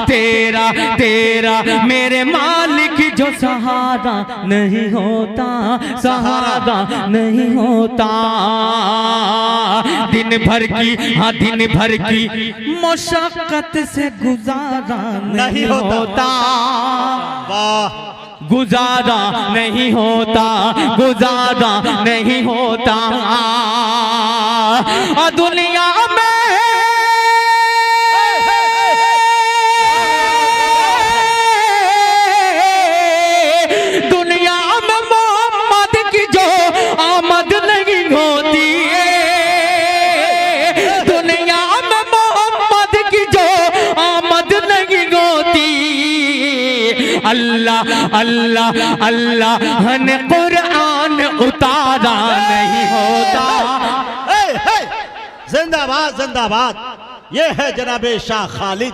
तेरा तेरा मेरे मालिक जो सहारा नहीं होता, सहारा नहीं होता। दिन भर की, हाँ दिन भर की मशक्कत से गुजारा नहीं होता, गुजारा नहीं होता, गुजारा नहीं होता। दुनिया में अल्लाह अल्लाह अल्लाह ने कुरान उतारा नहीं होता। जिंदाबाद जिंदाबाद। ये है जनाबे शाह खालिद।